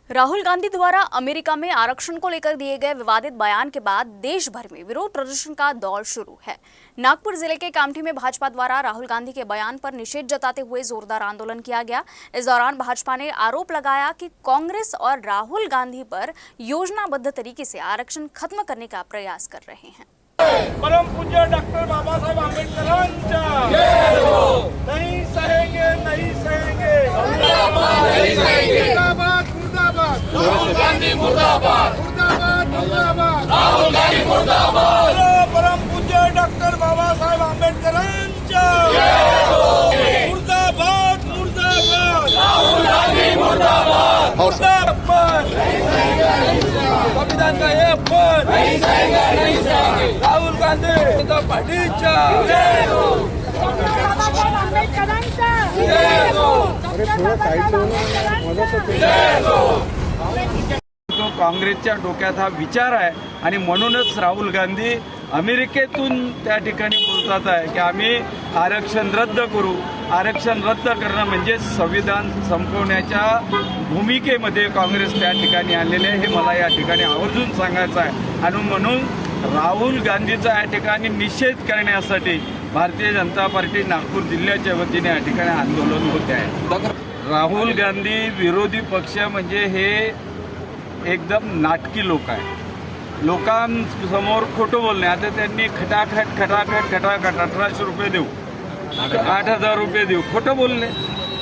राहुल गांधी द्वारा अमेरिका में आरक्षण को लेकर दिए गए विवादित बयान के बाद देश भर में विरोध प्रदर्शन का दौर शुरू है। नागपुर जिले के कामठी में भाजपा द्वारा राहुल गांधी के बयान पर निषेध जताते हुए जोरदार आंदोलन किया गया। इस दौरान भाजपा ने आरोप लगाया कि कांग्रेस और राहुल गांधी पर योजनाबद्ध तरीके से आरक्षण खत्म करने का प्रयास कर रहे हैं। परम पूज्य डॉक्टर बाबा साहेब आंबेडकरांच्या नहीं सहेंगे, नहीं सहेंगे, नहीं सहेंगे। मुर्दाबाद, मुर्दाबाद, राहुल गांधी मुर्दाबाद, मुर्दाबाद, मुर्दाबाद, राहुल गांधी मुर्दाबाद। परम पूज्य डॉक्टर बाबा साहेब आंबेडकरांच्या मुर्दाबाद, मुर्दाबाद, राहुल गांधी मुर्दाबाद, मुर्दाबाद। संविधान का ये पद नहीं सहेंगे, नहीं सहेंगे। राहुल गांधी पार्टीच्या तो काँग्रेसच्या डोक्यात हा विचार आहे आणि म्हणूनच राहुल गांधी अमेरिकेतून त्या ठिकाणी बोलतात आहे की आम्ही आरक्षण रद्द करू। आरक्षण रद्द करणं म्हणजे संविधान संपवण्याच्या भूमिकेमध्ये काँग्रेस त्या ठिकाणी आलेले आहे, हे मला या ठिकाणी आवर्जून सांगायचं आहे। आणि म्हणून राहुल गांधीचा या ठिकाणी निषेध करण्यासाठी भारतीय जनता पार्टी नागपूर जिल्ह्याच्या वतीने या ठिकाणी आंदोलन होते आहे। राहुल गांधी विरोधी पक्ष म्हणजे हे एकदम नाटकी लोक आहे। लोकांसमोर खोटं बोलणे, आता त्यांनी खटाखट 1800 रुपये देऊ, 8000 रुपये देऊ, खोटं बोलले।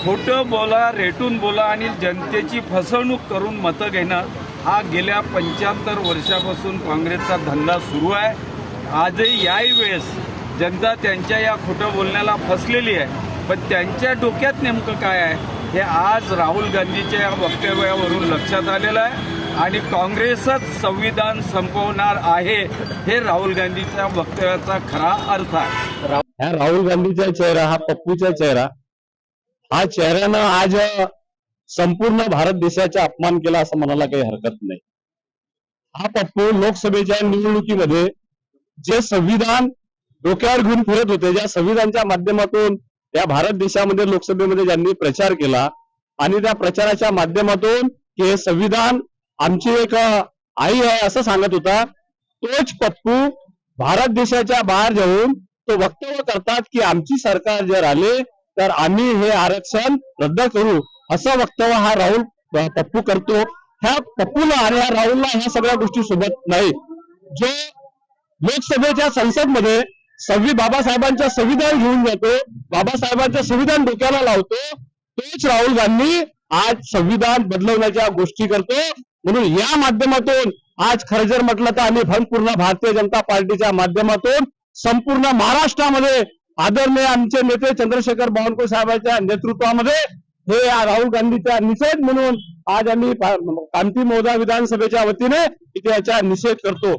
खोटं बोला, रेटून बोला आणि जनतेची फसवणूक करून मतं घेणं हा गेल्या 75 वर्षापासून काँग्रेसचा धंदा सुरू आहे। आजही याही वेळेस जनता त्यांच्या या खोटं बोलण्याला फसलेली आहे, पण त्यांच्या डोक्यात नेमकं काय आहे हे आज राहुल गांधीच्या या वक्तव्यावरून लक्षात आलेलं आहे। आणि काँग्रेसच संविधान संपवणार आहे हे राहुल गांधीच्या वक्तव्याचा खरा अर्थ आहे। हा राहुल गांधीचा चेहरा, हा पप्पूचा चेहरा, हा चेहऱ्यानं आज संपूर्ण भारत देशाचा अपमान केला असं म्हणायला काही हरकत नाही। हा पप्पू लोकसभेच्या निवडणुकीमध्ये जे संविधान डोक्यावर घेऊन फिरत होते, ज्या संविधानाच्या माध्यमातून या भारत देशामध्ये लोकसभेमध्ये ज्यांनी प्रचार केला आणि त्या प्रचाराच्या माध्यमातून की हे संविधान आमची एक आई आहे असं सांगत होता, तोच पप्पू भारत देशाच्या बाहेर जाऊन तो वक्तव्य करतात की आमची सरकार जर आले तर आम्ही हे आरक्षण रद्द करू, असं वक्तव्य हा राहुल पप्पू करतो। ह्या पप्पूला आणि ह्या राहुलला ह्या सगळ्या गोष्टी सोबत नाही। जो लोकसभेच्या संसदमध्ये बाबासाहेबांचं संविधान घेऊन जातो, बाबासाहेबांचं संविधान डोक्याला लावतो, तोच राहुल गांधी आज संविधान बदलवण्याच्या गोष्टी करतो। म्हणून या माध्यमातून आज खरं जर म्हटलं तर आम्ही संपूर्ण भारतीय जनता पार्टीच्या माध्यमातून संपूर्ण महाराष्ट्रामध्ये आदरणीय आमचे नेते चंद्रशेखर बावनकुळे साहेबांच्या नेतृत्वामध्ये हे राहुल गांधीचा निषेध म्हणून आज आम्ही कामठी मौदा विधानसभेच्या वतीने इथे याचा निषेध करतो।